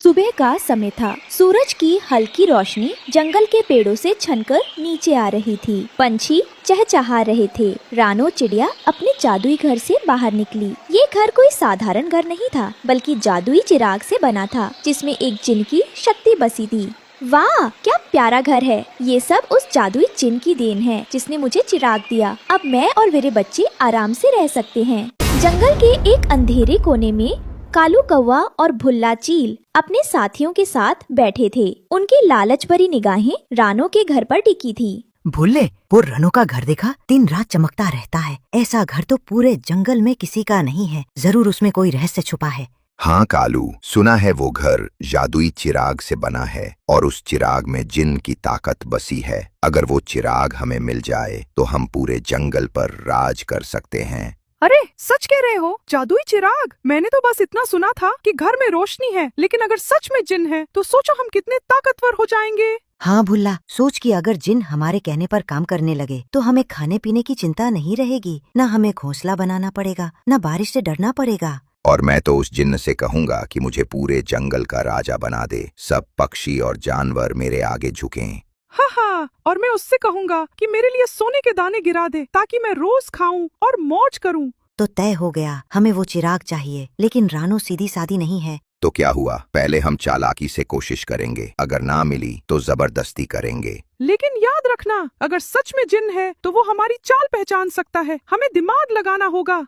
सुबह का समय था। सूरज की हल्की रोशनी जंगल के पेड़ों से छनकर नीचे आ रही थी। पंछी चहचहा रहे थे। रानो चिड़िया अपने जादुई घर से बाहर निकली। ये घर कोई साधारण घर नहीं था, बल्कि जादुई चिराग से बना था, जिसमें एक जिन की शक्ति बसी थी। वाह, क्या प्यारा घर है। ये सब उस जादुई जिन की देन है, जिसने मुझे चिराग दिया। अब मैं और मेरे बच्चे आराम से रह सकते हैं। जंगल के एक अंधेरे कोने में कालू कौवा और भुल्ला चील अपने साथियों के साथ बैठे थे। उनकी लालच भरी निगाहें रानो के घर पर टिकी थी। भुल्ले, वो रनो का घर देखा? दिन रात चमकता रहता है। ऐसा घर तो पूरे जंगल में किसी का नहीं है। जरूर उसमें कोई रहस्य छुपा है। हाँ कालू, सुना है वो घर जादुई चिराग से बना है और उस चिराग में जिन की ताकत बसी है। अगर वो चिराग हमें मिल जाए तो हम पूरे जंगल पर राज कर सकते हैं। अरे सच कह रहे हो? जादुई चिराग? मैंने तो बस इतना सुना था कि घर में रोशनी है, लेकिन अगर सच में जिन है तो सोचो हम कितने ताकतवर हो जाएंगे। हाँ भुल्ला, सोच कि अगर जिन हमारे कहने पर काम करने लगे तो हमें खाने पीने की चिंता नहीं रहेगी। न हमें घोंसला बनाना पड़ेगा, न बारिश से डरना पड़ेगा। और मैं तो उस जिन्न से कहूँगा कि मुझे पूरे जंगल का राजा बना दे। सब पक्षी और जानवर मेरे आगे झुकें। हाँ, और मैं उससे कहूँगा कि मेरे लिए सोने के दाने गिरा दे, ताकि मैं रोज खाऊं और मौज करूं। तो तय हो गया, हमें वो चिराग चाहिए। लेकिन रानो सीधी सादी नहीं है। तो क्या हुआ, पहले हम चालाकी से कोशिश करेंगे। अगर ना मिली तो जबरदस्ती करेंगे। लेकिन याद रखना, अगर सच में जिन है तो वो हमारी चाल पहचान सकता है। हमें दिमाग लगाना होगा।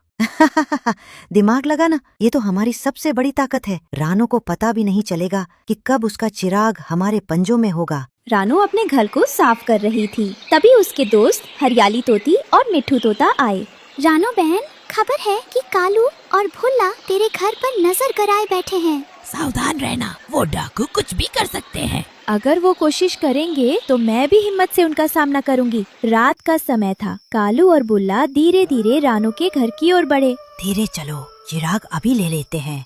दिमाग लगाना, ये तो हमारी सबसे बड़ी ताकत है। रानो को पता भी नहीं चलेगा कि कब उसका चिराग हमारे पंजों में होगा। रानो अपने घर को साफ कर रही थी। तभी उसके दोस्त हरियाली तोती और मिट्ठू तोता आए। रानो बहन, खबर है कि कालू और भुल्ला तेरे घर पर नजर गड़ाए बैठे हैं। सावधान रहना, वो डाकू कुछ भी कर सकते हैं। अगर वो कोशिश करेंगे तो मैं भी हिम्मत से उनका सामना करूंगी। रात का समय था। कालू और बुल्ला धीरे धीरे रानो के घर की ओर बढ़े। धीरे चलो, चिराग अभी ले लेते हैं।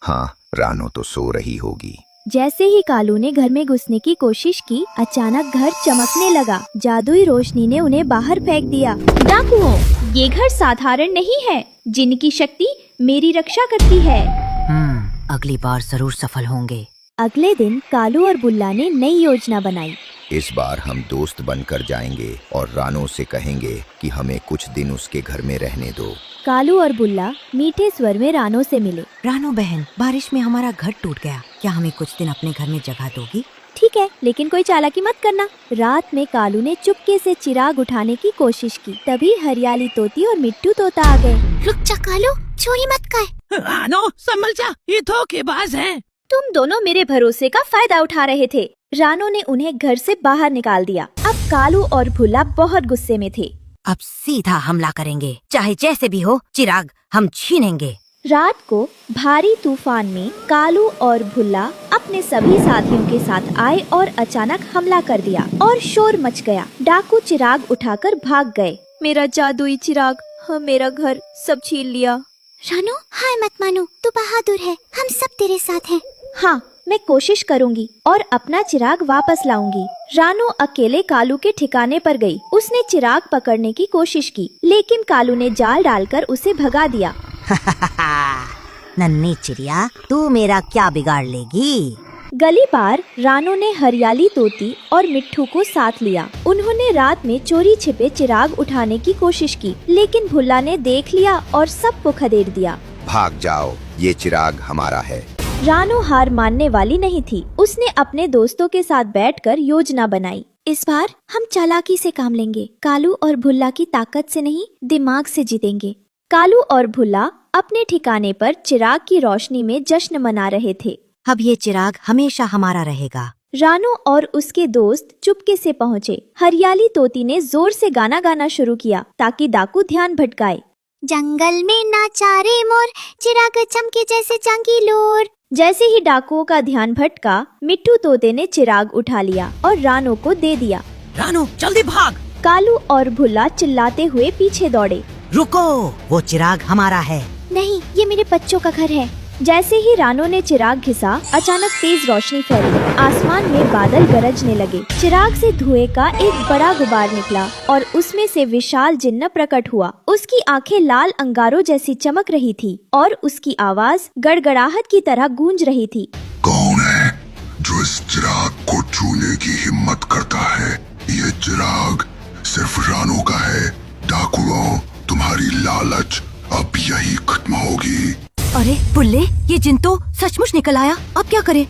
हाँ, रानो तो सो रही होगी। जैसे ही कालू ने घर में घुसने की कोशिश की, अचानक घर चमकने लगा। जादुई रोशनी ने उन्हें बाहर फेंक दिया। डाकुओं, ये घर साधारण नहीं है। जिन की शक्ति मेरी रक्षा करती है। अगली बार जरूर सफल होंगे। अगले दिन कालू और बुल्ला ने नई योजना बनाई। इस बार हम दोस्त बनकर जाएंगे और रानो से कहेंगे कि हमें कुछ दिन उसके घर में रहने दो। कालू और बुल्ला मीठे स्वर में रानो से मिले। रानो बहन, बारिश में हमारा घर टूट गया, क्या हमें कुछ दिन अपने घर में जगह दोगी? ठीक है, लेकिन कोई चालाकी मत करना। रात में कालू ने चुपके से चिराग उठाने की कोशिश की। तभी हरियाली तोती और मिट्टू तोता आ गए। रुक जा कालू, चोरी मत कर। रानो संभल जा, ये धोखेबाज हैं। तुम दोनों मेरे भरोसे का फायदा उठा रहे थे। रानो ने उन्हें घर से बाहर निकाल दिया। अब कालू और भुल्ला बहुत गुस्से में थे। अब सीधा हमला करेंगे, चाहे जैसे भी हो, चिराग हम छीनेंगे। रात को भारी तूफान में कालू और भुल्ला अपने सभी साथियों के साथ आए और अचानक हमला कर दिया और शोर मच गया। डाकू चिराग उठाकर भाग गए। मेरा जादुई चिराग, मेरा घर सब छीन लिया। रानो, हाय मत मानो, तू बहादुर है, हम सब तेरे साथ हैं। हाँ, मैं कोशिश करूंगी और अपना चिराग वापस लाऊंगी। रानो अकेले कालू के ठिकाने पर गई। उसने चिराग पकड़ने की कोशिश की, लेकिन कालू ने जाल डालकर उसे भगा दिया। नन्ही चिड़िया, तू मेरा क्या बिगाड़ लेगी? गली पार रानो ने हरियाली तोती और मिट्ठू को साथ लिया। उन्होंने रात में चोरी छिपे चिराग उठाने की कोशिश की, लेकिन भुल्ला ने देख लिया और सबको खदेड़ दिया। भाग जाओ, ये चिराग हमारा है। रानो हार मानने वाली नहीं थी। उसने अपने दोस्तों के साथ बैठकर योजना बनाई। इस बार हम चालाकी से काम लेंगे। कालू और भुल्ला की ताकत से नहीं, दिमाग से जीतेंगे। कालू और भुल्ला अपने ठिकाने पर चिराग की रोशनी में जश्न मना रहे थे। अब ये चिराग हमेशा हमारा रहेगा। रानो और उसके दोस्त चुपके से पहुँचे। हरियाली तोती ने जोर से गाना गाना शुरू किया ताकि डाकू ध्यान भटकाए। जंगल में नाचा रे मोर, चिराग चमके जैसे चांदी लोर। जैसे ही डाकुओं का ध्यान भटका, मिट्टू तोते ने चिराग उठा लिया और रानो को दे दिया। रानो जल्दी भाग। कालू और भुल्ला चिल्लाते हुए पीछे दौड़े। रुको, वो चिराग हमारा है। नहीं, ये मेरे बच्चों का घर है। जैसे ही रानो ने चिराग घिसा, अचानक तेज रोशनी फैली। आसमान में बादल गरजने लगे। चिराग से धुएं का एक बड़ा गुबार निकला और उसमें से विशाल जिन्न प्रकट हुआ। उसकी आंखें लाल अंगारों जैसी चमक रही थी और उसकी आवाज गड़गड़ाहट की तरह गूंज रही थी। कौन जो इस चिराग को छूने की हिम्मत करता है, ये चिराग सिर्फ रानो का है। डाकुओं, तुम्हारी लालच अब यही खत्म होगी। अरे बुल्ले, ये जिन तो सचमुच निकल आया, अब क्या करें?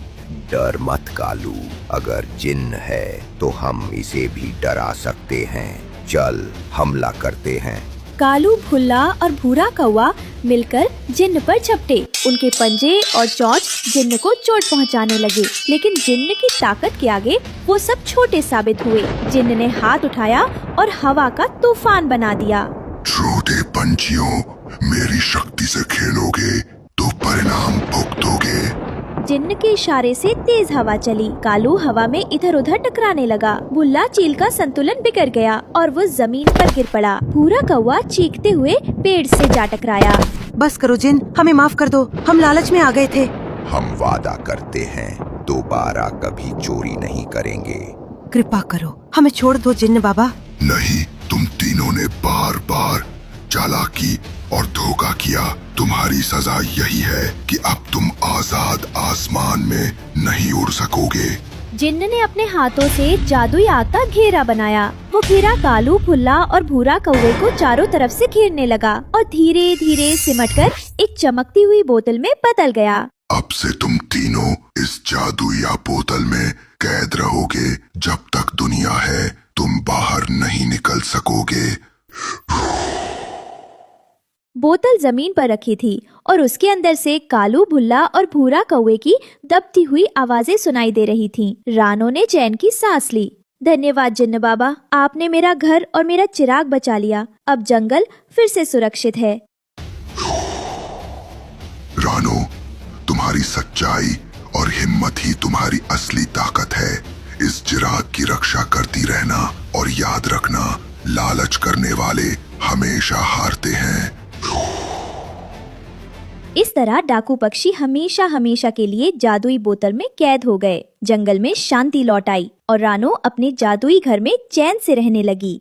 डर मत कालू, अगर जिन्न है तो हम इसे भी डरा सकते हैं। चल हमला करते हैं। कालू, भुल्ला और भूरा कौवा मिलकर जिन्न पर झपटे। उनके पंजे और चोंच जिन्न को चोट पहुंचाने लगे, लेकिन जिन्न की ताकत के आगे वो सब छोटे साबित हुए। जिन्न ने हाथ उठाया और हवा का तूफान बना दिया। छोटे पंछियों, मेरी शक्ति से खेलोगे तो परिणाम भुगतोगे। जिन्न के इशारे से तेज हवा चली। कालू हवा में इधर उधर टकराने लगा। भुल्ला चील का संतुलन बिगड़ गया और वो जमीन पर गिर पड़ा। भूरा कौवा चीखते हुए पेड़ से जा टकराया। बस करो जिन, हमें माफ कर दो, हम लालच में आ गए थे। हम वादा करते हैं दोबारा कभी चोरी नहीं करेंगे। कृपा करो, हमें छोड़ दो जिन्न बाबा। नहीं, तुम तीनों ने बार बार चालाकी और धोखा किया। तुम्हारी सजा यही है कि अब तुम आजाद आसमान में नहीं उड़ सकोगे। जिन्न ने अपने हाथों से जादुई आग का घेरा बनाया। वो घेरा कालू, भुल्ला और भूरा कौवे को चारों तरफ से घेरने लगा और धीरे धीरे सिमटकर एक चमकती हुई बोतल में बदल गया। अब से तुम तीनों इस जादुई बोतल में कैद रहोगे। जब तक दुनिया है तुम बाहर नहीं निकल सकोगे। बोतल जमीन पर रखी थी और उसके अंदर से कालू, भुल्ला और भूरा कौवे की दबती हुई आवाजें सुनाई दे रही थीं। रानो ने चैन की सांस ली। धन्यवाद जिन्न बाबा, आपने मेरा घर और मेरा चिराग बचा लिया। अब जंगल फिर से सुरक्षित है। रानो, तुम्हारी सच्चाई और हिम्मत ही तुम्हारी असली ताकत है। इस चिराग की रक्षा करती रहना और याद रखना, लालच करने वाले हमेशा हारते हैं। इस तरह डाकू पक्षी हमेशा हमेशा के लिए जादुई बोतल में कैद हो गए। जंगल में शांति लौट आई और रानो अपने जादुई घर में चैन से रहने लगी।